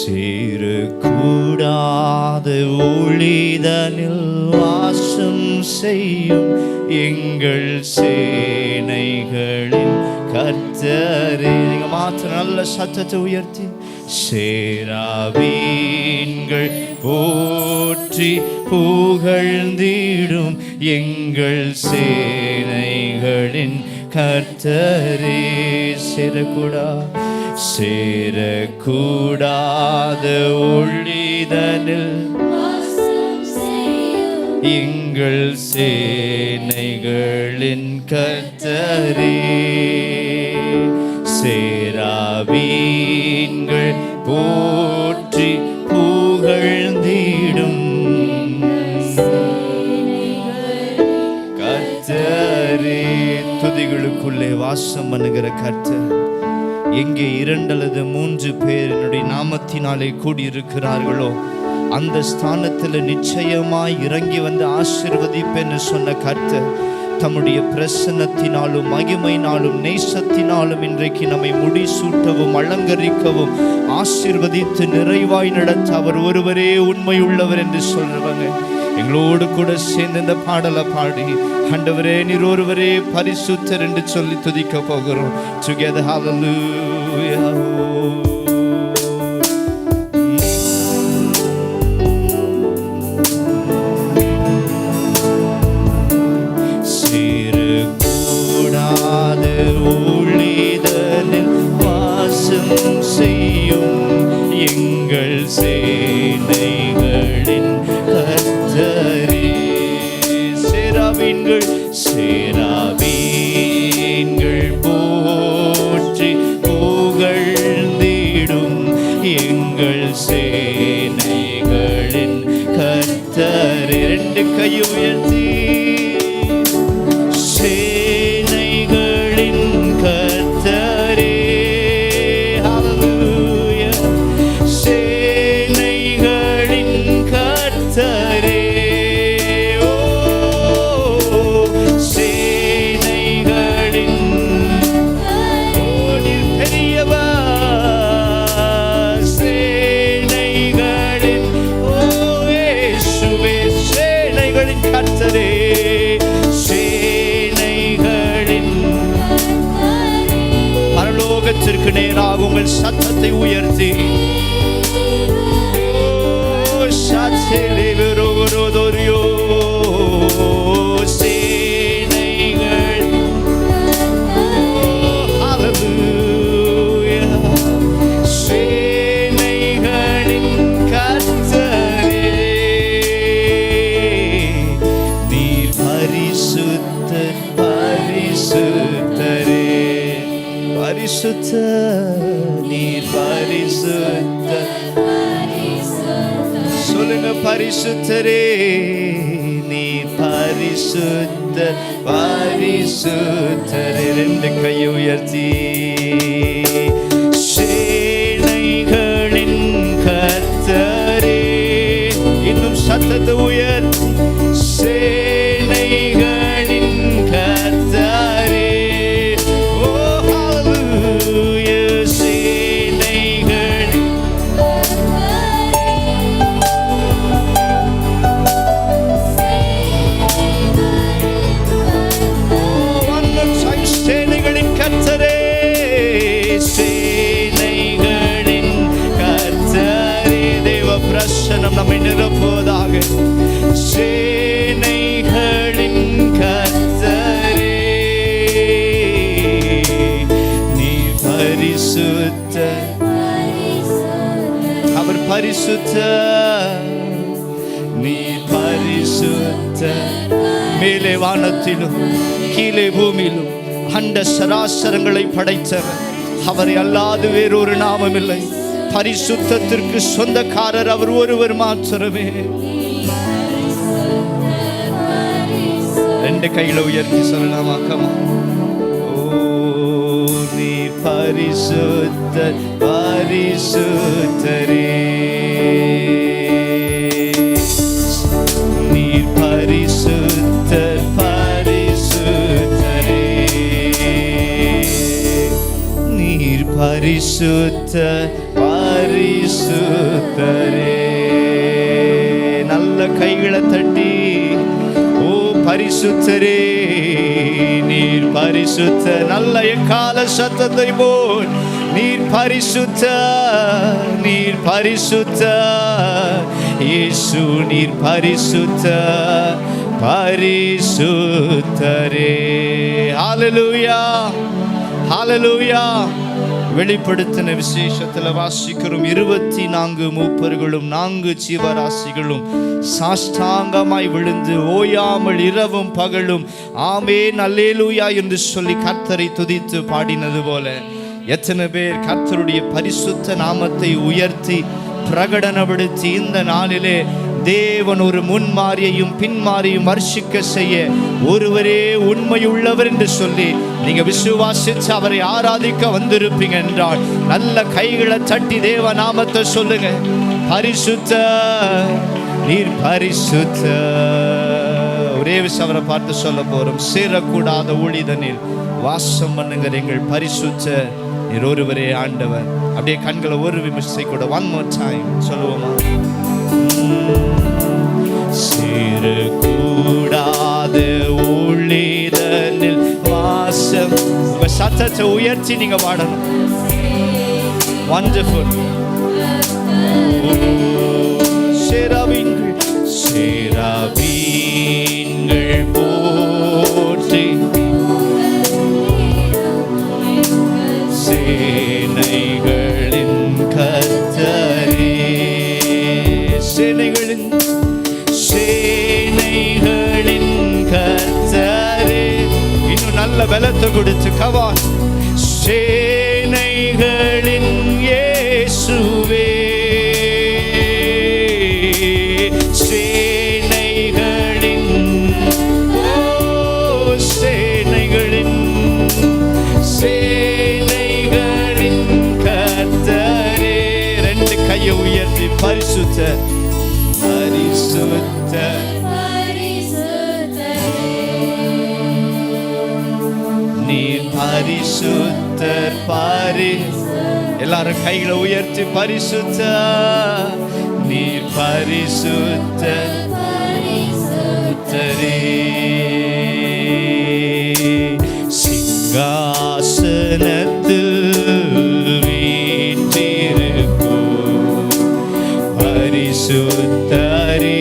சேரக்கூடாத ஒளிதனில் வாசம் செய்யும் எங்கள் சேனைகளின் கர்த்தரே. நீங்க மாத்திரம் நல்ல சத்தத்தை உயர்த்தி சேராவீன்கள் போற்றி புகழ்ந்திடும் எங்கள் சேனைகளின் கர்த்தரே. சேரக்கூடாத ஒளிதனில் எங்கள் சேனைகளின் கர்த்தரே. சேராவீன்கள் போற்றி புகழ்ந்திடும் கர்த்தரே. துதிகளுக்குள்ளே வாசம் பண்ணுகிற கர்த்தர். எங்கே 2 அல்லது 3 பேர் என்னுடைய நாமத்தினாலே கூடியிருக்கிறார்களோ அந்த ஸ்தானத்தில் நிச்சயமாய் இறங்கி வந்து ஆசீர்வதிப்பேன்னு சொன்ன கர்த்தர் தம்முடைய பிரசன்னத்தினாலும் மகிமையினாலும் நேசத்தினாலும் இன்றைக்கு நம்மை முடிசூட்டவும் அலங்கரிக்கவும் ஆசீர்வதித்து நிறைவாய் நடத்த அவர் ஒருவரே உண்மை உள்ளவர் என்று சொல்றவங்க எங்களோடு கூட சேர்ந்து இந்த பாடலை பாடி ஆண்டவரே நீர் ஒருவரே பரிசுத்தர் என்று சொல்லி துதிக்க போகிறோம். Together, hallelujah. ஒளிதனில் வாசம் செய்யும் எங்கள் சேனைகளின் கர்த்தரே. சேராவீன்கள் போற்றி புகழ்ந்திடும் எங்கள் சேனைகளின் கர்த்தரே. 2 கையை உயர்த்தி பரலோகத்திற்கு நேராக உங்கள் சத்தத்தை உயர்த்தி சேனைகள் சேனைகளின் கர்த்தரே. நீர் பரிசுத்தர் பரிசுத்தரே. பரிசுத்த நீர் பரிசுத்த சொல்லுங்க பரிசுத்தரே. நீர் பரிசுத்த பரிசுத்தரே. 2 கையை உயர்த்தி சேனைகளின் கர்த்தரே. இன்னும் சத்தத்தை உயர்த்தி சேனைகளின் கர்த்தரே. நம்மை நிரப்புவதாக. சேனைகளின் கர்த்தரே நீ பரிசுத்த. அவர் பரிசுத்த நீ பரிசுத்த. மேலே வானத்திலும் கீழே பூமியிலும் அண்ட சராசரங்களை படைத்தவர் அவரை அல்லாது வேறொரு நாமம் இல்லை. பரிசுத்தத்திற்கு சொந்தக்காரர் அவர் ஒருவர் மாத்திரமே. 2 கைகளை உயர்த்தி சொல்லலாமா? கமா. ஓ நீ பரிசுத்த பரிசுத்தரே. நீ பரிசுத்த பரிசுத்தரே. நீர் பரிசுத்த நல்ல கைகளை தட்டி, ஓ பரிசுத்தரே நீர் பரிசுத்த, நல்ல எக்கால சத்தத்தை போல் நீர் பரிசுத்த, நீர் பரிசுத்த, இயேசு நீர் பரிசுத்த, பரிசுத்தரே. ஹல்லேலூயா, ஹல்லேலூயா. வெளிப்படுத்தின விசேஷத்துல வாசிக்கிறோம், 24 மூப்பர்களும் 4 ஜீவராசிகளும் சாஷ்டாங்கமாய் விழுந்து ஓயாமல் இரவும் பகலும் ஆமென் அல்லேலூயா என்று சொல்லி கர்த்தரை துதித்து பாடினது போல, எத்தனை பேர் கர்த்தருடைய பரிசுத்த நாமத்தை உயர்த்தி பிரகடனப்படுத்தி இந்த நாளிலே தேவன் ஒரு முன்மாறியையும் பின்மாறியும் வர்ஷிக்க செய்ய ஒருவரே உண்மையுள்ளவர் என்று சொல்லி நீங்க விசுவாசிச்சு அவரை ஆராதிக்க வந்திருப்பீங்க என்றால் நல்ல கைகளை தட்டி தேவ நாமத்தை சொல்லுங்க. பரிசுத்த நீர் பரிசுத்த. ஒரே விஷயம் அவரை பார்த்து சொல்ல போறோம், சேரக்கூடாத ஊழிதனில் வாசம் பண்ணுங்கிற எங்கள் பரிசுத்த நீர் ஒருவரே ஆண்டவர். அப்படியே கண்களை ஒரு விமர்சை கூட ஒன் மோர் டைம் சொல்லுவோமா? சேரக்கூடாத ஊழிதனில் வாசம். உங்க சத்தத்தை உயர்த்தி நீங்க பாடணும். வண்டர்ஃபுல். சேராபீன்கள் சேராபீன்கள் போற்றி சேனைகளின் கர்த்தரே, சேனைகளின் சேனைகளின் கர்த்தரே. இன்னும் நல்ல பலத்தை கொடுத்து கவான். சேனைகளின் இயேசுவே, சேனைகளின் சேனைகளின் சேனைகளின் கர்த்தரே. ரெண்டு கையை உயர்த்தி பரிசுத்த பரிசுத்த நீர் பரிசுத்தர். எல்லாரும் கைகளை உயர்த்தி பரிசுத்த நீர் பரிசுத்தர் பரிசுத்தரே. சிங்காசனத்தில் வீற்றிருக்கும் பரிசுத்தரே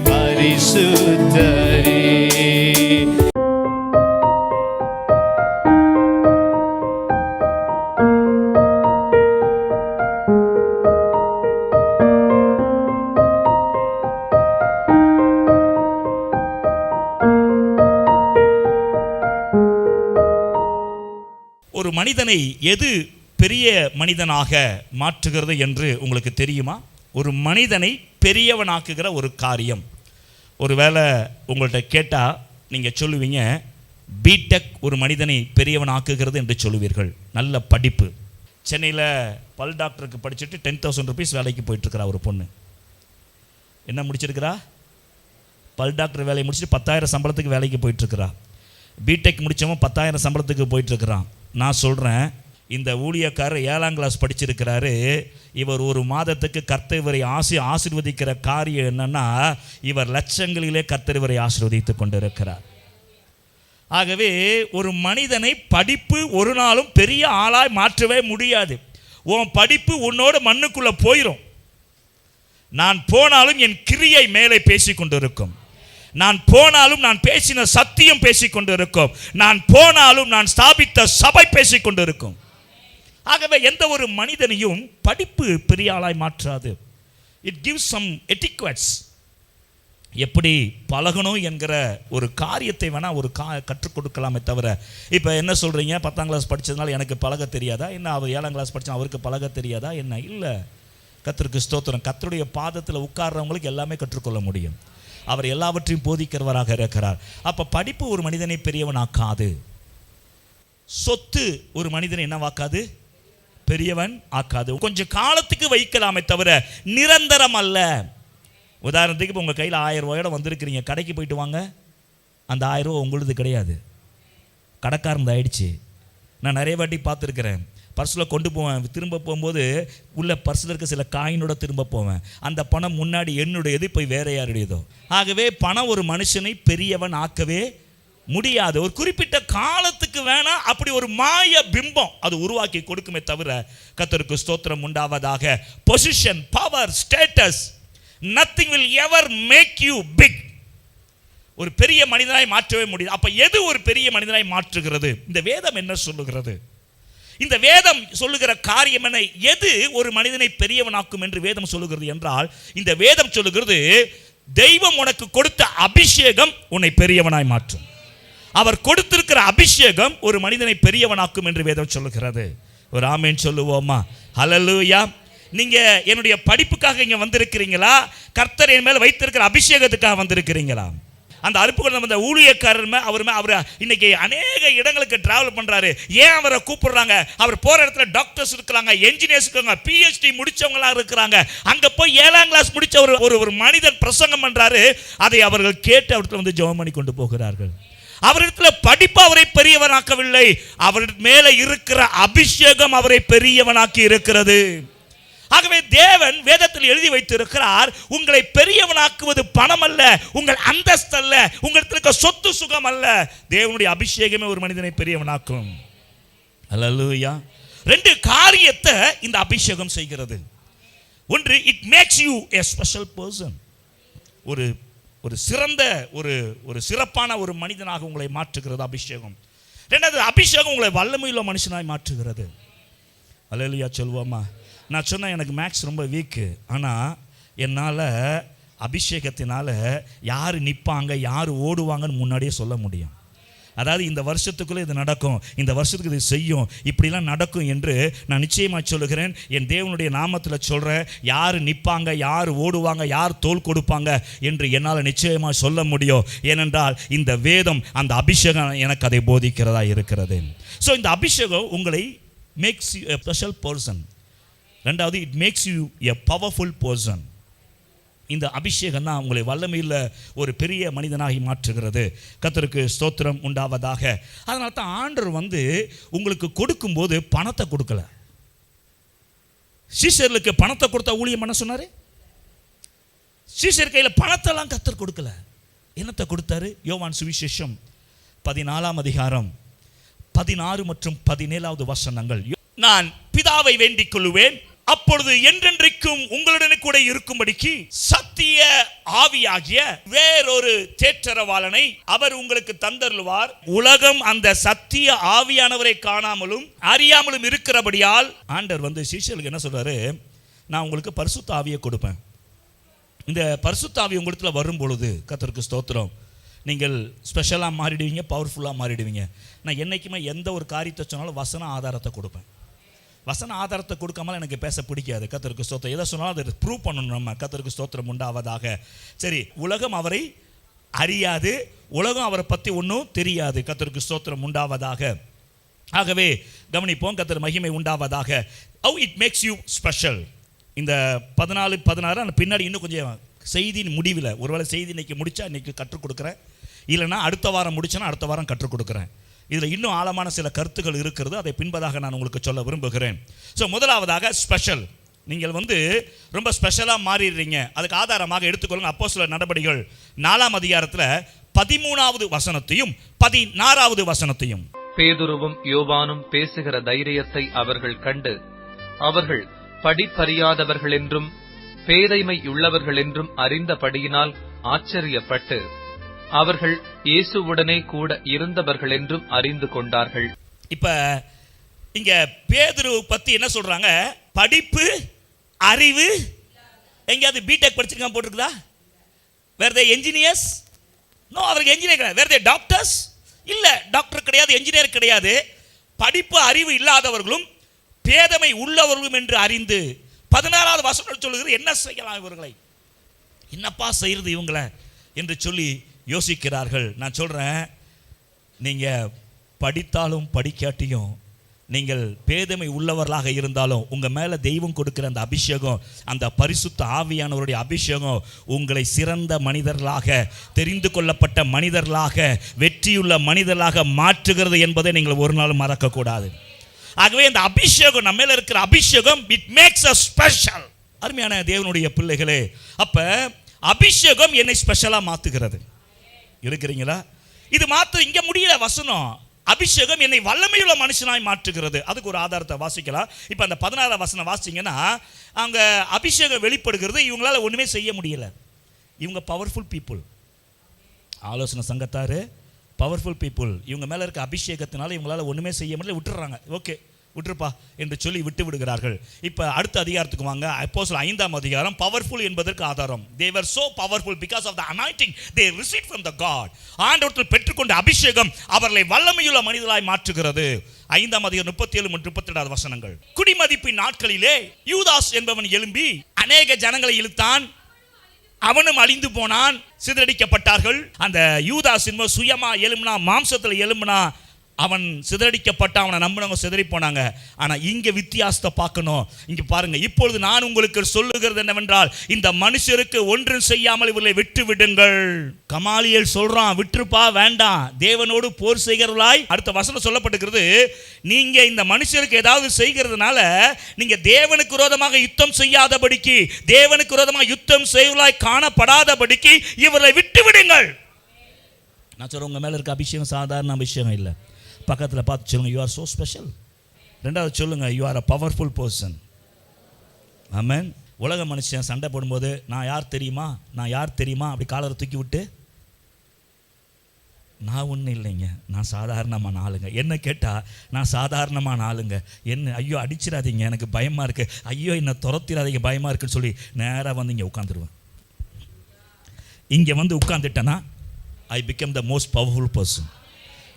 பரிசுத்தரே. ஒரு மனிதனை எது பெரிய மனிதனாக மாற்றுகிறது என்று உங்களுக்கு தெரியுமா? ஒரு மனிதனை பெரியவனாக்குகிற ஒரு காரியம். ஒருவேளை உங்கள்கிட்ட கேட்டால் நீங்கள் சொல்லுவீங்க, பிடெக் ஒரு மனிதனை பெரியவனாக்குகிறது என்று சொல்லுவீர்கள். நல்ல படிப்பு. சென்னையில் பல் டாக்டருக்கு படிச்சுட்டு 10,000 rupees வேலைக்கு போயிட்டுருக்கிறா ஒரு பொண்ணு. என்ன முடிச்சிருக்கிறா? பல் டாக்டர் வேலையை முடிச்சுட்டு 10,000 சம்பளத்துக்கு வேலைக்கு போயிட்டுருக்கிறா. பிடெக் முடித்தவன் 10,000 சம்பளத்துக்கு போயிட்டுருக்கிறான். நான் சொல்கிறேன், இந்த ஊழியக்காரர் 7ஆம் கிளாஸ் படிச்சிருக்கிறாரு. இவர் ஒரு மாதத்துக்கு கர்த்தர் இவரை ஆசீர்வதிக்கிற காரியம் என்னன்னா, இவர் லட்சங்களிலே கர்த்தர் இவரை ஆசீர்வதித்து கொண்டிருக்கிறார். ஆகவே ஒரு மனிதனை படிப்பு ஒரு நாளும் பெரிய ஆளாய் மாற்றவே முடியாது. உன் படிப்பு உன்னோட மண்ணுக்குள்ளே போயிடும். நான் போனாலும் என் கிரியை மேலே பேசி கொண்டிருக்கும். நான் போனாலும் நான் பேசின சத்தியம் பேசிக்கொண்டிருக்கும். நான் போனாலும் நான் ஸ்தாபித்த சபை பேசிக்கொண்டிருக்கும். ஆகவே எந்த ஒரு மனிதனையும் படிப்பு பெரிய ஆளாய் மாற்றாது. It gives some etiquettes. எப்படி பழகணும் என்கிற ஒரு காரியத்தை வேணால் ஒரு கற்றுக் கொடுக்கலாமே தவிர, இப்போ என்ன சொல்கிறீங்க, 10ஆம் கிளாஸ் படித்ததுனால எனக்கு பழக தெரியாதா என்ன? அவர் 7ஆம் கிளாஸ் படித்தா அவருக்கு பழக தெரியாதா என்ன? இல்லை. கர்த்தருக்கு ஸ்தோத்திரம். கர்த்தருடைய பாதத்தில் உட்கார்றவங்களுக்கு எல்லாமே கற்றுக்கொள்ள முடியும். அவர் எல்லாவற்றையும் போதிக்கிறவராக இருக்கிறார். அப்போ படிப்பு ஒரு மனிதனை பெரியவனாக்காது. சொத்து ஒரு மனிதனை என்னவாக்காது? பெரியவன் ஆக்காது. கொஞ்சம் காலத்துக்கு வைக்கலாமே தவிர நிரந்தரம் அல்ல. உதாரணத்துக்கு இப்போ உங்கள் கையில் 1000 ரூபாயோட வந்திருக்கிறீங்க, கடைக்கு போயிட்டு வாங்க, அந்த 1000 ரூபா உங்களுது கிடையாது, கடைக்காரன் ஆயிடுச்சு. நான் நிறைய வாட்டி பார்த்துருக்கிறேன். பர்ஸில் கொண்டு போவேன். திரும்ப போகும்போது உள்ள பர்ஸில் இருக்க சில காயினோட திரும்ப போவேன். அந்த பணம் முன்னாடி என்னுடையது, போய் வேற யாருடையதோ. ஆகவே பணம் ஒரு மனுஷனை பெரியவன் ஆக்கவே முடியாது. ஒரு குறிப்பிட்ட காலத்துக்கு வேணா அப்படி ஒரு மாய பிம்பம் அது உருவாக்கி கொடுக்குமே தவிர, கர்த்தருக்கு ஸ்தோத்திரம் உண்டாவதாக, position, power, status, nothing will ever make you big. ஒரு பெரிய மனிதனாய் மாற்றவே முடியாது. அப்ப எது ஒரு பெரிய மனிதனாய் மாற்றுகிறது? இந்த வேதம் என்ன சொல்லுகிறது? இந்த வேதம் சொல்லுகிற காரியம் என்ன? எது ஒரு மனிதனை பெரியவனாக்கும் என்று வேதம் சொல்லுகிறது என்றால், இந்த வேதம் சொல்லுகிறது, தெய்வம் உனக்கு கொடுத்த அபிஷேகம் உன்னை பெரியவனாய் மாற்றும். அவர் கொடுத்திருக்கிற அபிஷேகம் ஒரு மனிதனை பெரியவனாக்கும் என்று வேதம் சொல்லுகிறது. ஒரு ஆமேன் சொல்லுவோமா? ஹல்லேலூயா. நீங்க என்னுடைய படிப்புக்காக இங்க வந்திருக்கிறீங்களா? கர்த்தர் என் மேல வைத்திருக்கிற அபிஷேகத்துக்காக வந்திருக்கிறீங்களா? அந்த அருப்புக்குள்ள வந்த ஊழியக்காரர் அவர் இன்னைக்கு அநேக இடங்களுக்கு டிராவல் பண்றாரு. ஏன் அவரை கூப்பிடுறாங்க? அவர் போற இடத்துல டாக்டர்ஸ் இருக்கிறாங்க, என்ஜினியர்ஸ் இருக்காங்க, PhD முடிச்சவங்களா இருக்கிறாங்க. அங்க போய் 7ஆம் கிளாஸ் முடிச்ச ஒரு மனிதன் பிரசங்கம் பண்றாரு. அதை அவர்கள் கேட்டு அவர்கிட்ட வந்து ஜெபம் பண்ணி கொண்டு போகிறார்கள். அவரிடத்துல படிப்பு அவரை பெரியவனாக்கவில்லை, அவர் மேல இருக்கிற அபிஷேகம் அவரை பெரியவனாக்கி இருக்கிறது. ஆகவே தேவன் வேதத்தில் எழுதி வைத்திருக்கிறார், உங்களை பெரியவனாக்குவது பணம் அல்ல, உங்கள் அந்தஸ்து அல்ல, உங்களுக்கு இருக்க சொத்து சுகம் அல்ல, தேவனுடைய அபிஷேகமே ஒரு மனிதனை பெரியவனாக்கும். ஹல்லேலூயா. 2 காரியத்தை இந்த அபிஷேகம் செய்கிறது. ஒன்று, it makes you a special person. ஒரு சிறந்த ஒரு சிறப்பான ஒரு மனிதனாக உங்களை மாற்றுகிறது அபிஷேகம். 2வது, அபிஷேகம் உங்களை வல்லமையுள்ள மனுஷனாய் மாற்றுகிறது. ஹல்லேலூயா சொல்வோமா? நான் சொன்னேன், எனக்கு மேக்ஸ் ரொம்ப வீக்கு, ஆனால் என்னால் அபிஷேகத்தினால யார் நிற்பாங்க யார் ஓடுவாங்கன்னு முன்னாடியே சொல்ல முடியும். அதாவது இந்த வருஷத்துக்குள்ளே இது நடக்கும், இந்த வருஷத்துக்கு இது செய்யும், இப்படிலாம் நடக்கும் என்று நான் நிச்சயமாக சொல்லுகிறேன். என் தேவனுடைய நாமத்தில் சொல்கிறேன், யார் நிற்பாங்க யார் ஓடுவாங்க யார் தோல் கொடுப்பாங்க என்று என்னால் நிச்சயமாக சொல்ல முடியும். ஏனென்றால் இந்த வேதம், அந்த அபிஷேகம் எனக்கு அதை போதிக்கிறதா இருக்கிறது. ஸோ இந்த அபிஷேகம் உங்களை makes you a special person. 2வது, it makes you a powerful person. இந்த அபிஷேகம் தான் உங்களை வல்லமையில் ஒரு பெரிய மனிதனாகி மாற்றுகிறது. கர்த்தருக்கு ஸ்தோத்திரம் உண்டாவதாக. அதனால தான் ஆண்டவர் வந்து உங்களுக்கு கொடுக்கும்போது பணத்தை கொடுக்கல. சீஷர்களுக்கு பணத்தை கொடுத்தா ஊழியம் பண்ண சொன்னாரு. சீஷர் கையில் பணத்தெல்லாம் கர்த்தர் கொடுக்கல. என்னத்தை கொடுத்தாரு? யோவான் சுவிசேஷம் 14ஆம் அதிகாரம் 16 மற்றும் 17வது வசனங்கள். நான் பிதாவை வேண்டிக் கொள்ளுவேன், அப்பொழுது என்றென்றைக்கும் உங்களுடனே கூட இருக்கும்படிக்கு சத்திய ஆவியாகிய வேறொரு தேற்றரவாளனை அவர் உங்களுக்கு தந்தருள்வார். உலகம் அந்த சத்திய ஆவியானவரை காணாமலும் அறியாமலும் இருக்கிறபடியால் ஆண்டவர் வந்து சீஷர்களுக்கு என்ன சொல்றாரு? நான் உங்களுக்கு பரிசுத்த ஆவியை கொடுப்பேன். இந்த பரிசுத்த ஆவி உங்களிடத்துல வரும் பொழுது, கர்த்தருக்கு ஸ்தோத்திரம், நீங்கள் ஸ்பெஷலாக மாறிடுவீங்க, பவர்ஃபுல்லாக மாறிடுவீங்க. நான் என்றைக்குமே எந்த ஒரு காரியத்தை சொன்னாலும் வசன ஆதாரத்தை கொடுப்பேன். வசன ஆதாரத்தை கொடுக்காமல் எனக்கு பேச பிடிக்காது. கர்த்தருக்கு ஸ்தோத்திரம். எதை சொன்னாலும் அதை ப்ரூவ் பண்ணணும் நம்ம. கர்த்தருக்கு ஸ்தோத்திரம் உண்டாவதாக. சரி, உலகம் அவரை அறியாது, உலகம் அவரை பற்றி ஒன்றும் தெரியாது. கர்த்தருக்கு ஸ்தோத்திரம் உண்டாவதாக. ஆகவே கவனிப்போம், கர்த்தர் மகிமை உண்டாவதாக. how it makes you special. இந்த 14, 16 அந்த பின்னாடி இன்னும் கொஞ்சம் செய்தியின் முடிவில், ஒருவேளை செய்தி இன்னைக்கு முடித்தா இன்னைக்கு கற்றுக் கொடுக்குறேன், இல்லைனா அடுத்த வாரம் முடிச்சேன்னா அடுத்த வாரம் கற்றுக் கொடுக்குறேன். இதில் இன்னும் ஆழமான சில கருத்துக்கள் இருக்கிறது, அதை பின்பதாக நான் உங்களுக்கு சொல்ல விரும்புகிறேன். ஸோ முதலாவதாக ஸ்பெஷல். நீங்கள் வந்து ரொம்ப ஸ்பெஷலாக மாறிடுறீங்க. அதுக்கு ஆதாரமாக எடுத்துக்கொள்ளுங்க அப்போஸ்தலர் நடபடிகள் 4ஆம் அதிகாரத்தில் 13வது வசனத்தையும் 16வது வசனத்தையும். பேதுருவும் யோவானும் பேசுகிற தைரியத்தை அவர்கள் கண்டு, அவர்கள் படிப்பறியாதவர்கள் என்றும் பேதைமை உள்ளவர்கள் என்றும் அறிந்தபடியினால் ஆச்சரியப்பட்டு, அவர்கள் இயேசுவுடனே கூட இருந்தவர்கள் என்றும் அறிந்து கொண்டார்கள். இப்ப இங்க பேதுரு பத்தி என்ன சொல்றாங்க? படிப்பு அறிவு. எங்கேயாவது பிடெக் படிச்சிருக்காங்க போட்டிருக்குதா? வேற தே என்ஜினியர்ஸ்? நோ, அவருக்கு என்ஜினியர் கிடையாது. வேற தே டாக்டர்ஸ்? இல்ல, டாக்டர் கிடையாது, என்ஜினியர் கிடையாது. படிப்பு அறிவு இல்லாதவர்களும் பேதமை உள்ளவர்களும் என்று அறிந்து. 16வது வசனம் சொல்லுகிறது, என்ன செய்யலாம் இவர்களை, என்னப்பா செய்யறது இவங்களை என்று சொல்லி யோசிக்கிறார்கள். நான் சொல்றேன், நீங்க படித்தாலும் படிக்காட்டியும், நீங்கள் பேதமை உள்ளவர்களாக இருந்தாலும், உங்க மேல தெய்வம் கொடுக்கிற அந்த அபிஷேகம், அந்த பரிசுத்த ஆவியானவருடைய அபிஷேகம் உங்களை சிறந்த மனிதர்களாக, தெரிந்து கொள்ளப்பட்ட மனிதர்களாக, வெற்றியுள்ள மனிதர்களாக மாற்றுகிறது என்பதை நீங்கள் ஒரு நாள் மறக்கக்கூடாது. ஆகவே இந்த அபிஷேகம், நம்ம மேல இருக்கிற அபிஷேகம், இட் மேக்ஸ் அஸ் ஸ்பெஷல். அருமையான தேவனுடைய பிள்ளைகளே, அப்ப அபிஷேகம் என்னை ஸ்பெஷலா மாத்துகிறது. இருக்கிறீங்களா? இது மாத்த இங்க முடியல வசனம். அபிஷேகம் என்னை வல்லமையுள்ள மனுஷனாய் மாற்றுகிறது. அதுக்கு ஒரு ஆதாரத்தை வாசிக்கலாம். இப்போ அந்த 16 வசனம் வாசிங்கன்னா, அங்க அபிஷேகம் வெளிப்படுகிறது. இவங்களால ஒண்ணுமே செய்ய முடியல. இவங்க பவர்ஃபுல் பீப்புள், ஆலோசனை சங்கத்தாரு பவர்ஃபுல் பீப்புள். இவங்க மேல இருக்க அபிஷேகத்தினால இவங்களால ஒண்ணுமே செய்ய முடியல, விட்டுறாங்க. ஓகே விட்டுருப்பா என்று சொல்லி விட்டு விடுகிறார்கள். இப்போ அடுத்த அதிகாரத்துக்கு வாங்க. அப்போஸ்தலர் 5ஆம் அதிகாரம். பவர்ஃபுல் என்பதற்கு ஆதாரம், they were so powerful because of the anointing they received from the God. ஆண்டவரால் பெற்றுக்கொண்ட அபிஷேகம் அவர்களை வல்லமையுள்ள மனிதராய் மாற்றுகிறது. 5ஆம் அதிகாரம் 37 மற்றும் 38 வசனங்கள். குடிமதிப்பின் நாட்களிலே யூதாஸ் என்பவன் எழும்பி அநேக ஜனங்களை இழுத்தான், அவனும் அழிந்து போனான், சிதறடிக்கப்பட்டார்கள். அந்த யூதாஸ் என்பவன் சுயமா எழும்பினா, மாம்சத்தில் எழும்பினா, அவன் சிதறடிக்கப்பட்டான், அவனை நம்பினவங்க சிதறி போனாங்க. ஆனா இங்க வித்தியாசத்தை பார்க்கணும். இங்க பாருங்க, இப்பொழுது நான் உங்களுக்கு சொல்லுகிறது என்னவென்றால், இந்த மனுஷருக்கு ஒன்றும் செய்யாமல் இவர்களை விட்டு விடுங்கள். கமாலியேல் சொல்றான், விட்டுருப்பா, வேண்டாம், தேவனோடு போர் செய்கிறவர்களாய். அடுத்த வசனம் சொல்லப்பட்டிருக்கிறது, நீங்க இந்த மனுஷருக்கு ஏதாவது செய்கிறதுனால நீங்க தேவனுக்கு விரோதமாக யுத்தம் செய்யாதபடிக்கு, தேவனுக்கு விரோதமாக யுத்தம் செய்வர்களாய் காணப்படாதபடிக்கு இவர்களை விட்டு விடுங்கள். நான் சொல்றேன், உங்க மேல இருக்க அபிஷேகம் சாதாரண அபிஷேகம் இல்லை. பக்கத்தில் பார்த்து சொல்லுங்க, யூ ஆர் சோ ஸ்பெஷல். ரெண்டாவது சொல்லுங்க, you are a powerful person. Amen. உலக மனுஷன் சண்டை போடும்போது, நான் யார் தெரியுமா, நான் யார் தெரியுமா, அப்படி காலரை தூக்கி விட்டு, நான் ஒன்றும் இல்லைங்க, நான் சாதாரணமான ஆளுங்க. என்ன கேட்டால் நான் சாதாரணமான ஆளுங்க, என்ன ஐயோ அடிச்சிடாதீங்க, எனக்கு பயமாக இருக்குது, ஐயோ என்னை துரத்திடாதீங்க, பயமாக இருக்குன்னு சொல்லி நேராக வந்து இங்கே உட்காந்துருவேன். இங்கே வந்து உட்காந்துட்டேன்னா I become the most powerful person.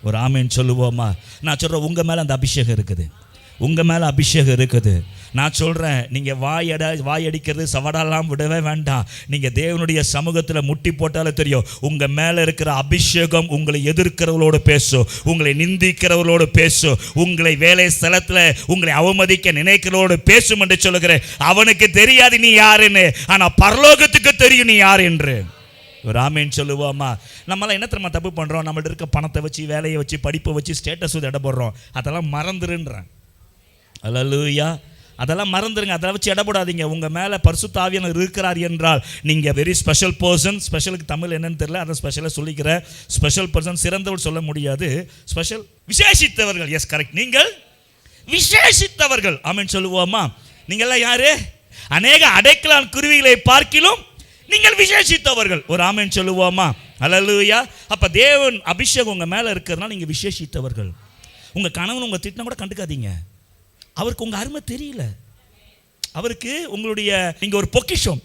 ஒரு ஆமேன் சொல்லுவோமா? நான் சொல்கிறேன், உங்கள் மேலே அந்த அபிஷேகம் இருக்குது, உங்கள் மேலே அபிஷேகம் இருக்குது. நான் சொல்கிறேன், நீங்கள் வாயடிக்கிறது சவடாலாம் விடவே வேண்டாம். நீங்கள் தேவனுடைய சமூகத்தில் முட்டி போட்டாலே தெரியும், உங்கள் மேலே இருக்கிற அபிஷேகம் உங்களை எதிர்க்கிறவர்களோடு பேசும், உங்களை நிந்திக்கிறவர்களோடு பேசும், உங்களை வேலை ஸ்தலத்தில் உங்களை அவமதிக்க நினைக்கிறவரோடு பேசும் என்று சொல்லுகிறேன். அவனுக்கு தெரியாது நீ யாருன்னு, ஆனால் பரலோகத்துக்கு தெரியும் நீ யார் என்று. ஒரு ஆமேன் சொல்லுவோமா? நம்மளாம் என்ன தெரியுமா தப்பு பண்ணுறோம்? நம்மள்ட்ட இருக்க பணத்தை வச்சு, வேலையை வச்சு, படிப்பை வச்சு, ஸ்டேட்டஸ் எடை போடுறோம். அதெல்லாம் மறந்துருன்றேன். அல்லேலூயா. அதெல்லாம் மறந்துடுங்க, அதெல்லாம் வச்சு எடை போடாதீங்க. உங்கள் மேலே பரிசுத்த ஆவியானவர் இருக்கிறார் என்றால் நீங்கள் வெரி ஸ்பெஷல் பர்சன். ஸ்பெஷலுக்கு தமிழ் என்னன்னு தெரியல, அதை ஸ்பெஷலாக சொல்லிக்கிறேன். ஸ்பெஷல் பர்சன், சிறந்தவர் சொல்ல முடியாது, ஸ்பெஷல், விசேஷித்தவர்கள். எஸ் கரெக்ட், நீங்கள் விசேஷித்தவர்கள். ஆமேன் சொல்லுவோமா? நீங்கள்லாம் யாரு? அநேக அடைக்கலான் குருவிகளை பார்க்கிலும் நீங்கள் விசேஷித்தவர்கள். ஒரு ஆமேன் சொல்லுவோமா? அல்லேலூயா. அப்ப தேவன் அபிஷேகம் உங்க மேல இருக்கிறதுனால நீங்க விசேஷித்தவர்கள். உங்க கணவன் உங்க திட்டினா கூட கண்டுக்காதீங்க, அவருக்கு உங்க அருமை தெரியல. அவருக்கு உங்களுடைய நீங்க ஒரு பொக்கிஷம்.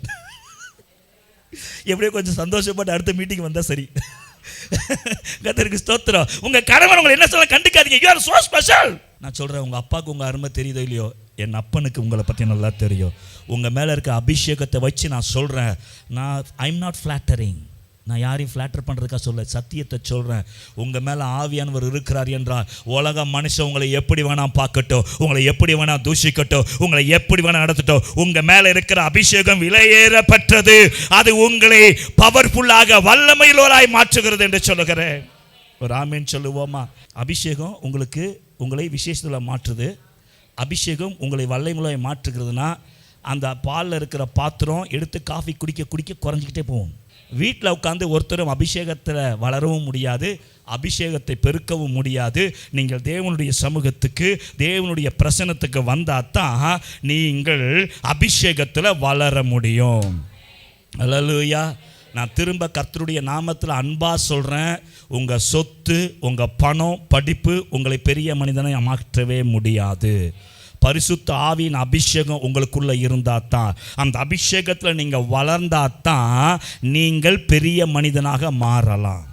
எப்படியோ கொஞ்சம் சந்தோஷப்பட்டு அடுத்த மீட்டிங் வந்தா சரி. கர்த்தருக்கு ஸ்தோத்திரம். உங்க கணவன் உங்களை என்ன சொல்ல கண்டுக்காதீங்க, you are so special. நான் சொல்றேன், உங்க அப்பாவுக்கு உங்க அருமை தெரியுதோ இல்லையோ, என் அப்பனுக்கு உங்களை பற்றி நல்லா தெரியும். உங்கள் மேலே இருக்க அபிஷேகத்தை வச்சு நான் சொல்கிறேன், ஐம் நாட் ஃப்ளாட்டரிங், நான் யாரையும் ஃப்ளாட்டர் பண்ணுறதுக்காக சொல்ல, சத்தியத்தை சொல்கிறேன். உங்கள் மேலே ஆவியானவர் இருக்கிறார் என்றால் உலக மனுஷன் உங்களை எப்படி வேணால் பார்க்கட்டும், உங்களை எப்படி வேணால் தூஷிக்கட்டும், உங்களை எப்படி வேணால் நடத்தட்டும், உங்கள் மேலே இருக்கிற அபிஷேகம் விலையேறப்பட்டது. அது உங்களை பவர்ஃபுல்லாக வல்லமையுள்ளவராய் மாற்றுகிறது என்று சொல்லுகிறேன். ஒரு ஆமீன் சொல்லுவோமா? அபிஷேகம் உங்களை விசேஷத்தில் மாற்றுது. அபிஷேகம் உங்களை வல்லமையுள்ளவராய் மாற்றுகிறதுனா, அந்த பாலில் இருக்கிற பாத்திரம் எடுத்து காஃபி குடிக்க குறைஞ்சிக்கிட்டே போகும். வீட்டில் உட்காந்து ஒருத்தரும் அபிஷேகத்தில் வளரவும் முடியாது, அபிஷேகத்தை பெருக்கவும் முடியாது. நீங்கள் தேவனுடைய சமூகத்துக்கு, தேவனுடைய பிரசன்னத்துக்கு வந்தால் தான் நீங்கள் அபிஷேகத்தில் வளர முடியும். அல்லேலூயா. நான் திரும்ப கர்த்தருடைய நாமத்தில் அன்பாக சொல்கிறேன், உங்கள் சொத்து, உங்கள் பணம், படிப்பு உங்களை பெரிய மனிதனை மாற்றவே முடியாது. பரிசுத்த ஆவியின் அபிஷேகம் உங்களுக்குள்ளே இருந்தால் தான், அந்த அபிஷேகத்தில் நீங்கள் வளர்ந்தால் தான் நீங்கள் பெரிய மனிதனாக மாறலாம்.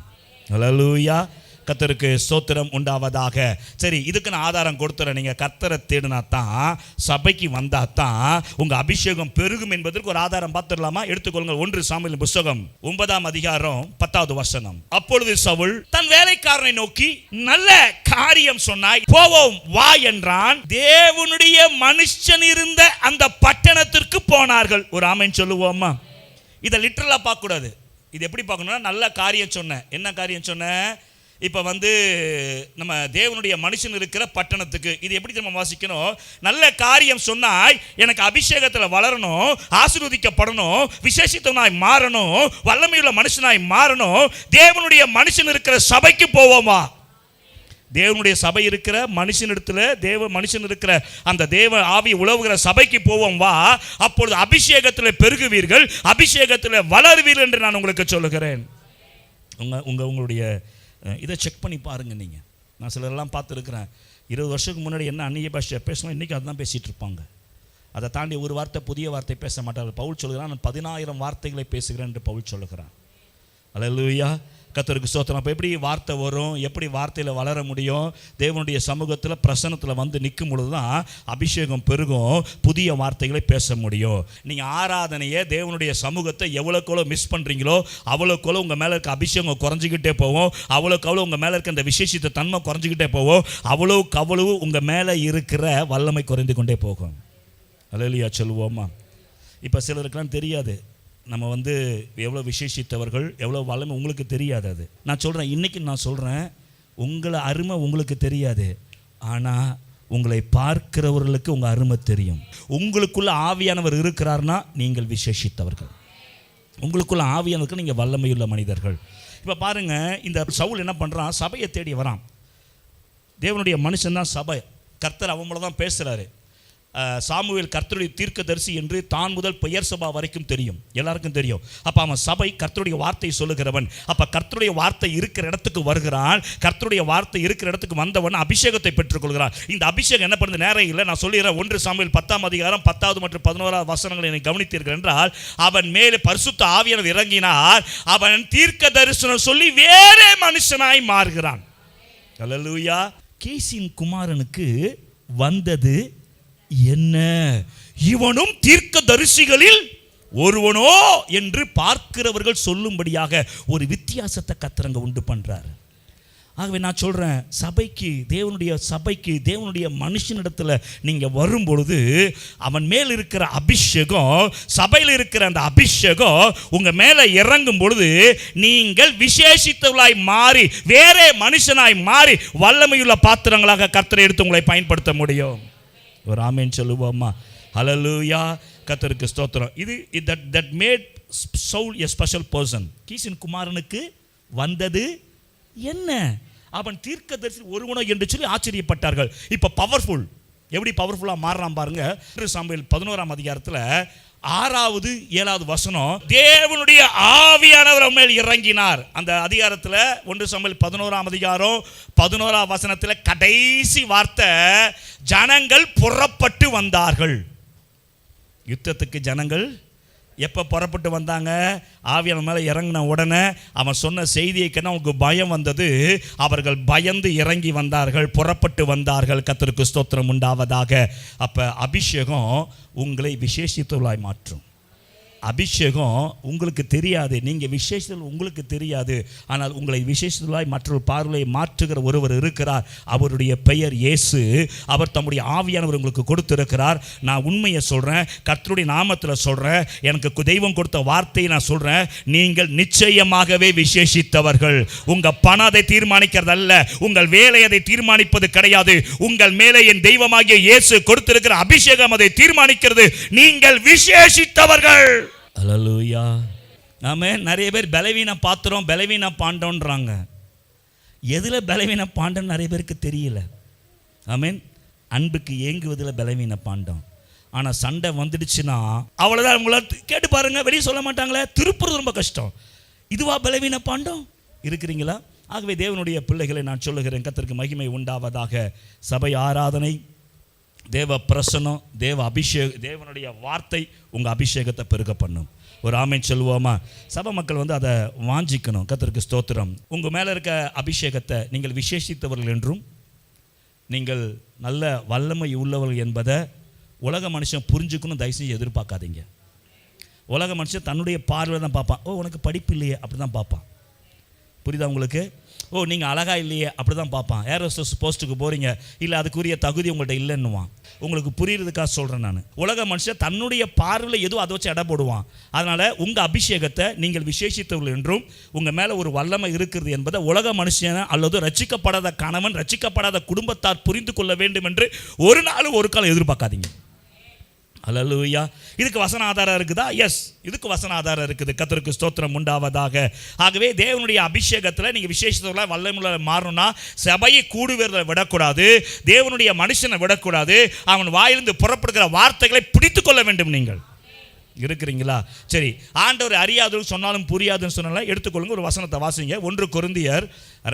அல்லேலூயா. கர்த்தருக்கு ஸ்தோத்திரம் உண்டாவதாக. சரி, இதுக்கு நான் ஆதாரம் கொடுத்துறேன். நீங்கள் கர்த்தரை தேடினா தான், சபைக்கு வந்தால் தான் உங்கள் அபிஷேகம் பெருகும் என்பதற்கு ஒரு ஆதாரம் பார்த்துடலாமா? எடுத்துக்கொள்ளுங்கள். 1 சாமுவேல் புத்தகம் 9ஆம் அதிகாரம் 10வது வசனம். அப்பொழுது சவுல் தன் வேலைக்காரனை நோக்கி, நல்ல காரியம் சொன்னாய், போவோம் வா என்றான். தேவனுடைய மனுஷன் இருந்த அந்த பட்டணத்திற்கு போனார்கள். ஒரு ஆமென் சொல்லுவோமா? இதை லிட்டரலாக பார்க்கக்கூடாது. இது எப்படி பார்க்கணும்னா, நல்ல காரியம் சொன்ன. என்ன காரியம் சொன்ன? இப்போ வந்து நம்ம தேவனுடைய மனுஷன் இருக்கிற பட்டணத்துக்கு இது எப்படி நம்ம வாசிக்கணும்? நல்ல காரியம் சொன்னாய், எனக்கு அபிஷேகத்தில் வளரணும், ஆசீர்வதிக்கப்படணும், விசேஷித்தனாய் மாறணும், வல்லமையுள்ள மனுஷனாய் மாறணும். தேவனுடைய மனுஷன் இருக்கிற சபைக்கு போவோமா? தேவனுடைய சபை இருக்கிற மனுஷனிடத்தில் மனுஷன் இருக்கிற அந்த தேவ ஆவி உலவுகிற சபைக்கு போவோம் வா. அப்பொழுது அபிஷேகத்தில் பெருகுவீர்கள், அபிஷேகத்தில் வளருவீர்கள் என்று நான் உங்களுக்கு சொல்லுகிறேன். உங்களுடைய இதை செக் பண்ணி பாருங்கள். நீங்கள் நான் சிலரெல்லாம் பார்த்துருக்குறேன், 20 வருஷத்துக்கு முன்னாடி என்ன அந்நிய பாஷை பேசணும், இன்றைக்கி அதுதான் பேசிகிட்டு இருப்பாங்க. அதை தாண்டி ஒரு வார்த்தை புதிய வார்த்தை பேச மாட்டார்கள். பவுல் சொல்லுகிறான், நான் 10,000 வார்த்தைகளை பேசுகிறேன் என்று பவுல் சொல்லுகிறான். அல்லேலூயா, கர்த்தருக்கு ஸ்தோத்திரம். அப்போ எப்படி வார்த்தை வரும், எப்படி வார்த்தையில் வளர முடியும்? தேவனுடைய சமூகத்தில் பிரசன்னத்தில் வந்து நிற்கும் பொழுது தான் அபிஷேகம் பெருகும், புதிய வார்த்தைகளை பேச முடியும். நீங்கள் ஆராதனையை தேவனுடைய சமூகத்தை எவ்வளோக்கெவ்வளோ மிஸ் பண்ணுறீங்களோ அவ்வளோக்கெவ்வளோ உங்கள் மேலே இருக்க அபிஷேகம் குறைஞ்சிக்கிட்டே போவோம், அவ்வளோக்கவ்வளோ உங்கள் மேலே இருக்க அந்த விசேஷித்த தன்மை குறைஞ்சிக்கிட்டே போவோம், அவ்வளோக்கு அவ்வளவு உங்கள் மேலே இருக்கிற வல்லமை குறைந்து கொண்டே போகும். அல்லேலூயா சொல்லுவோமா? இப்போ சிலருக்கெல்லாம் தெரியாது நம்ம வந்து எவ்வளோ விசேஷித்தவர்கள், எவ்வளோ வல்லமை உங்களுக்கு தெரியாது. அது நான் சொல்கிறேன், இன்றைக்கி நான் சொல்கிறேன், உங்களை அருமை உங்களுக்கு தெரியாது, ஆனால் உங்களை பார்க்கிறவர்களுக்கு உங்கள் அருமை தெரியும். உங்களுக்குள்ள ஆவியானவர் இருக்கிறார்னா நீங்கள் விசேஷித்தவர்கள், உங்களுக்குள்ள ஆவியானவருக்கு நீங்கள் வல்லமையுள்ள மனிதர்கள். இப்போ பாருங்கள், இந்த சவுல் என்ன பண்ணுறான்? சபையை தேடி வரான். தேவனுடைய மனுஷன் தான் சபை. கர்த்தர் அவங்கள தான் பேசுகிறாரு. சாமுவேல் கர்த்தருடைய தீர்க்கதரிசி என்று தான் முதல் பெயர் சபா வரைக்கும் தெரியும், எல்லாருக்கும் தெரியும். அப்போ அவன் சபை கர்த்தருடைய வார்த்தை சொல்லுகிறவன். அப்போ கர்த்தருடைய வார்த்தை இருக்கிற இடத்துக்கு வருகிறான். கர்த்தருடைய வார்த்தை இருக்கிற இடத்துக்கு வந்தவன் அபிஷேகத்தை பெற்றுக்கொள்கிறான். இந்த அபிஷேகம் என்ன பண்ணுறது? நேரம் இல்லை, நான் சொல்லிடுறேன். 1 சாமுவேல் 10ஆம் அதிகாரம் 10வது மற்றும் 11வது வசனங்களை என்னை கவனித்தீர்கள் என்றால், அவன் மேலே பரிசுத்த ஆவியானவர் இறங்கினார். அவன் தீர்க்க தரிசனம் சொல்லி வேறே மனுஷனாய் மாறுகிறான். அல்லேலூயா. கீசின் குமாரனுக்கு வந்தது என்ன? இவனும் தீர்க்க தரிசிகளில் ஒருவனோ என்று பார்க்கிறவர்கள் சொல்லும்படியாக ஒரு வித்தியாசத்தை கர்த்தர் உண்டு பண்றார். ஆகவே நான் சொல்கிறேன், சபைக்கு தேவனுடைய மனுஷனிடத்தில் நீங்கள் வரும்பொழுது அவன் மேல் இருக்கிற அபிஷேகம், சபையில் இருக்கிற அந்த அபிஷேகம் உங்கள் மேலே இறங்கும் பொழுது நீங்கள் விசேஷித்தவர்களாய் மாறி வேறே மனுஷனாய் மாறி வல்லமையுள்ள பாத்திரங்களாக கர்த்தரை எடுத்து உங்களை பயன்படுத்த முடியும். ஒரு ஆமென் சொல்லுவோமா? ஹல்லேலூயா, கர்த்தருக்கு ஸ்தோத்திரம். இது that made Saul a special person. கீசின் குமாரனுக்கு வந்தது என்ன? அவன் தீர்க்கதரிசி ஒருவனோ என்று சொல்லி ஆச்சரியப்பட்டார்கள். இப்போ பவர்ஃபுல், எப்படி பவர்ஃபுல்லாக மாறுறான் பாருங்க. 1 சாமுவேல் 11ஆம் அதிகாரத்தில் 6வது 7வது வசனம், தேவனுடைய ஆவியானவர் மேல் இறங்கினார். அந்த அதிகாரத்தில் 1 சாமுவேல் 11ஆம் அதிகாரம் 11ஆம் வசனத்தில் கடைசி வார்த்தை, ஜனங்கள் புறப்பட்டு வந்தார்கள். யுத்தத்துக்கு ஜனங்கள் எப்போ புறப்பட்டு வந்தாங்க? ஆவியானவர் மேலே இறங்கின உடனே அவன் சொன்ன செய்தியை கேட்டால் அவங்களுக்கு பயம் வந்தது. அவர்கள் பயந்து இறங்கி வந்தார்கள், புறப்பட்டு வந்தார்கள். கர்த்தருக்கு ஸ்தோத்திரம் உண்டாவதாக. அப்போ அபிஷேகம் உங்களை விசேஷித்தவர்களாய் மாற்றும். அபிஷேகம் உங்களுக்கு தெரியாது, நீங்கள் விசேஷத்தில் உங்களுக்கு தெரியாது, ஆனால் உங்களை விசேஷத்திலாய் மற்றொரு பார்வையை மாற்றுகிற ஒருவர் இருக்கிறார். அவருடைய பெயர் இயேசு. அவர் தம்முடைய ஆவியானவர் உங்களுக்கு கொடுத்திருக்கிறார். நான் உண்மையை சொல்கிறேன், கர்த்தருடைய நாமத்தில் சொல்கிறேன், எனக்கு தெய்வம் கொடுத்த வார்த்தையை நான் சொல்கிறேன். நீங்கள் நிச்சயமாகவே விசேஷித்தவர்கள். உங்கள் பணம் அதை தீர்மானிக்கிறதல்ல, உங்கள் வேலை அதை தீர்மானிப்பது கிடையாது. உங்கள் மேலே என் தெய்வமாகிய இயேசு கொடுத்திருக்கிற அபிஷேகம் அதை தீர்மானிக்கிறது. நீங்கள் விசேஷித்தவர்கள். அல்லேலூயா. நாம நிறைய பேர் பலவீன பாத்திரம், பலவீன பாண்டோன்றாங்க. எதில் பலவீன பாண்டம் நிறைய பேருக்கு தெரியல. ஆமென். அன்புக்கு ஏங்குவதில் பலவீன பாண்டம். ஆனால் சண்டை வந்துடுச்சுன்னா அவ்வளோதான். உங்களை கேட்டு பாருங்க, வெளியே சொல்ல மாட்டாங்களே, திருப்புறது ரொம்ப கஷ்டம். இதுவா பலவீன பாண்டம்? இருக்கிறீங்களா? ஆகவே தேவனுடைய பிள்ளைகளை நான் சொல்லுகிறேன், கர்த்தருக்கு மகிமை உண்டாவதாக. சபை ஆராதனை, தேவ பிரசனம், தேவ அபிஷேகம், தேவனுடைய வார்த்தை உங்கள் அபிஷேகத்தை பெருக பண்ணும். ஒரு ஆமென் சொல்லுவோமா? சபை மக்கள் அதை வாஞ்சிக்கணும். கர்த்தருக்கு ஸ்தோத்திரம். உங்கள் மேலே இருக்க அபிஷேகத்தை நீங்கள் விசேஷித்தவர்கள் என்றும் நீங்கள் நல்ல வல்லமை உள்ளவர்கள் என்பதை உலக மனுஷன் புரிஞ்சுக்கணும். தயவுசெய்து எதிர்பார்க்காதீங்க. உலக மனுஷன் தன்னுடைய பார்வையில் தான் பார்ப்பான். ஓ, உனக்கு படிப்பு இல்லையே, அப்படி தான் பார்ப்பான். புரியுதா உங்களுக்கு? ஓ நீங்கள் அழகாக இல்லையே அப்படி தான் பார்ப்பான். ஏர் ஹோஸ்டஸ் போஸ்ட்டுக்கு போகிறீங்க, இல்லை அதுக்குரிய தகுதி உங்கள்கிட்ட இல்லைன்னுவான். உங்களுக்கு புரியுறதுக்காக சொல்கிறேன் நான். உலக மனுஷன் தன்னுடைய பார்வையில் எதுவும் அதை வச்சு எடை போடுவான். அதனால் உங்கள் அபிஷேகத்தை நீங்கள் விசேஷித்தவர்கள் என்றும் உங்கள் மேலே ஒரு வல்லமை இருக்கிறது என்பதை உலக மனுஷன் அல்லது ரட்சிக்கப்படாத கணவன் ரட்சிக்கப்படாத குடும்பத்தார் புரிந்து கொள்ள வேண்டும் என்று ஒரு நாள் ஒரு காலம் எதிர்பார்க்காதீங்க. அல்லேலூயா. இதுக்கு வசன ஆதாரம் இருக்குதா? எஸ், இதுக்கு வசன ஆதாரம் இருக்குது. கர்த்தருக்கு ஸ்தோத்திரம் உண்டாவதாக. ஆகவே தேவனுடைய அபிஷேகத்தில் நீங்கள் விசேஷத்தோட வல்லமுள்ள மாறணும்னா சபையை கூடுவதை விடக்கூடாது, தேவனுடைய மனுஷனை விடக்கூடாது. அவன் வாயிலிருந்து புறப்படுகிற வார்த்தைகளை பிடித்து கொள்ள வேண்டும். நீங்கள் இருக்கிறீங்களா? சரி, ஆண்டவர் அறியாதுன்னு சொன்னாலும் புரியாதுன்னு சொன்னாலும் எடுத்துக்கொள்ளுங்க. ஒரு வசனத்தை வாசிங்க. 1 கொரிந்தியர்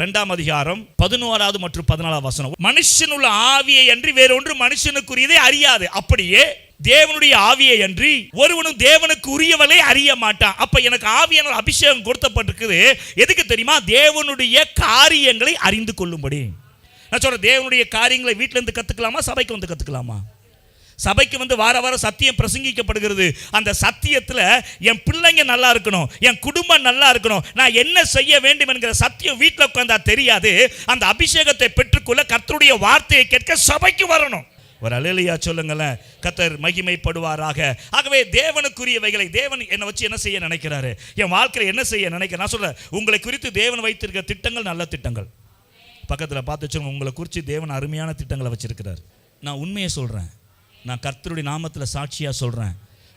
2ஆம் அதிகாரம் 11வது மற்றும் 14வது வசனம். மனுஷனுள்ள ஆவியை அன்றி வேறொன்று மனுஷனுக்குரியதை அறியாது, அப்படியே தேவனுடைய ஆவியை அன்றி ஒருவனும் தேவனுக்கு உரியவளை அறிய மாட்டான். அப்ப எனக்கு ஆவியான அபிஷேகம் கொடுக்கப்பட்டிருக்குது. எதுக்கு தெரியுமா? தேவனுடைய காரியங்களை அறிந்து கொள்ளும்படி. நான் சொல்றேன், தேவனுடைய காரியங்களை வீட்டில இருந்து கத்துக்கலாமா, சபைக்கு வந்து கத்துக்கலாமா? சபைக்கு வந்து வார வாரம் சத்தியம் பிரசங்கிக்கப்படுகிறது. அந்த சத்தியத்தில் என் பிள்ளைங்க நல்லா இருக்கணும், என் குடும்பம் நல்லா இருக்கணும், நான் என்ன செய்ய வேண்டும் என்கிற சத்தியம் வீட்டில் உட்கார்ந்தா தெரியாது. அந்த அபிஷேகத்தை பெற்றுக்கொள்ள கர்த்தருடைய வார்த்தையை கேட்க சபைக்கு வரணும். ஒரு அல்லேலூயா சொல்லுங்களேன். கர்த்தர் மகிமைப்படுவாராக. ஆகவே தேவனுக்குரியவைகளை தேவன் என்னை வச்சு என்ன செய்ய நினைக்கிறாரு, என் வாழ்க்கையில் என்ன செய்ய நினைக்கிறேன். நான் சொல்றேன், உங்களை குறித்து தேவன் வைத்திருக்கிற திட்டங்கள் நல்ல திட்டங்கள். பக்கத்தில் பார்த்து வச்சுக்கோங்க, உங்களை குறித்து தேவன் அருமையான திட்டங்களை வச்சிருக்கிறார். நான் உண்மையை சொல்கிறேன், நான் கர்த்தருடைய நாமத்தில் சாட்சியாக சொல்கிறேன்.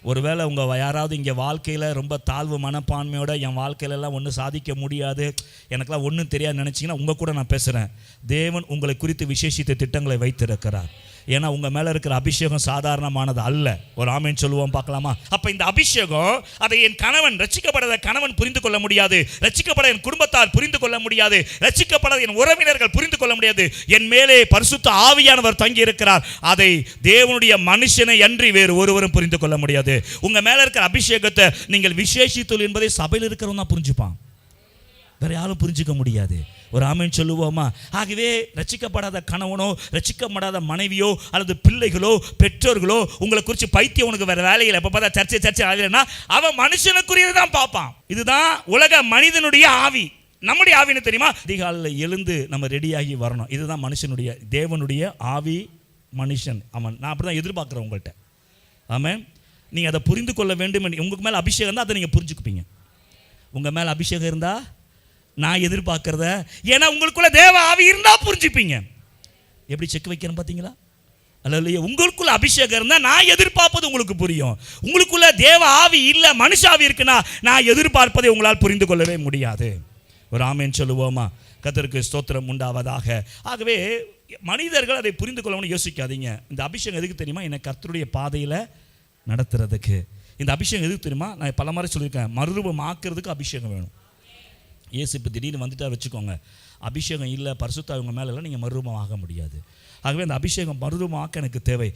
ஒருவேளை உங்கள் யாராவது இங்கே வாழ்க்கையில் ரொம்ப தாழ்வு மனப்பான்மையோட என் வாழ்க்கையிலலாம் ஒன்றும் சாதிக்க முடியாது, எனக்கெல்லாம் ஒன்றும் தெரியாது நினச்சிங்கன்னா உங்கள் கூட நான் பேசுகிறேன். தேவன் உங்களை குறித்து விசேஷித்த திட்டங்களை வைத்திருக்கிறார். ஏன்னா உங்கள் மேலே இருக்கிற அபிஷேகம் சாதாரணமானது அல்ல. ஒரு ஆமேன் சொல்லுவோம் பார்க்கலாமா? அப்போ இந்த அபிஷேகம் அதை என் கணவன் ரட்சிக்கப்படாத கணவன் புரிந்து கொள்ள முடியாது, ரட்சிக்கப்பட என் குடும்பத்தார் புரிந்து கொள்ள முடியாது, ரட்சிக்கப்படாத என் உறவினர்கள் புரிந்து கொள்ள முடியாது. என் மேலே பரிசுத்த ஆவியானவர் தங்கி இருக்கிறார். அதை தேவனுடைய மனுஷனை அன்றி வேறு ஒருவரும் புரிந்து கொள்ள முடியாது. உங்கள் மேலே இருக்கிற அபிஷேகத்தை நீங்கள் விசேஷித்துள் என்பதை சபையில் இருக்கிறவங்க தான் புரிஞ்சுப்பான், வேற யாரும் புரிஞ்சுக்க முடியாது. ஒரு ஆமேன் சொல்லுவோமா? ஆகவே ரட்சிக்கப்படாத கணவனோ ரட்சிக்கப்படாத மனைவியோ அல்லது பிள்ளைகளோ பெற்றோர்களோ உங்களை குறித்து பைத்தியம் உனக்கு வேற வேலையில் எப்போ பார்த்தா சர்ச்சை ஆகலைன்னா அவன் மனுஷனுக்குரியது தான் பார்ப்பான். இதுதான் உலக மனிதனுடைய ஆவி. நம்முடைய ஆவின்னு தெரியுமா? அதிகாலையில் எழுந்து நம்ம ரெடியாகி வரணும். இதுதான் மனுஷனுடைய தேவனுடைய ஆவி மனுஷன் அவன். நான் அப்படி தான் எதிர்பார்க்குறேன் உங்கள்கிட்ட. ஆமாம், நீங்கள் அதை புரிந்து கொள்ள வேண்டும். உங்களுக்கு மேலே அபிஷேகம் தான், அதை நீங்கள் புரிஞ்சுக்குப்பீங்க. உங்கள் மேலே அபிஷேகம் இருந்தால் நான் எதிர்பார்க்கறத, ஏன்னா உங்களுக்குள்ள தேவ ஆவி இருந்தா புரிஞ்சுப்பீங்க. எப்படி செக் வைக்கிறேன் பார்த்தீங்களா? அல்ல, உங்களுக்குள்ள அபிஷேகம் இருந்தா நான் எதிர்பார்ப்பது உங்களுக்கு புரியும். உங்களுக்குள்ள தேவ ஆவி இல்லை மனுஷ ஆவி இருக்குன்னா நான் எதிர்பார்ப்பதை உங்களால் புரிந்து கொள்ளவே முடியாது. ஒரு ஆமேன் சொல்லுவோமா? கர்த்தருக்கு ஸ்தோத்திரம் உண்டாவதாக. ஆகவே மனிதர்கள் அதை புரிந்து கொள்ளணும்னு யோசிக்காதீங்க. இந்த அபிஷேகம் எதுக்கு தெரியுமா? என்னை கர்த்தருடைய பாதையில் நடத்துறதுக்கு. இந்த அபிஷேகம் எதுக்கு தெரியுமா? நான் பல மாதிரி சொல்லியிருக்கேன், மறுரூபம் ஆக்குறதுக்கு அபிஷேகம் வேணும். இயேசு இப்போ திடீர்னு வந்துட்டா வச்சுக்கோங்க, அபிஷேகம் இல்லை பரிசுத்த அவங்க மேலே எல்லாம் நீங்கள் மறுரூபம் ஆக முடியாது. ஆகவே அந்த அபிஷேகம் மறுரூபம் ஆக்க எனக்கு தேவை.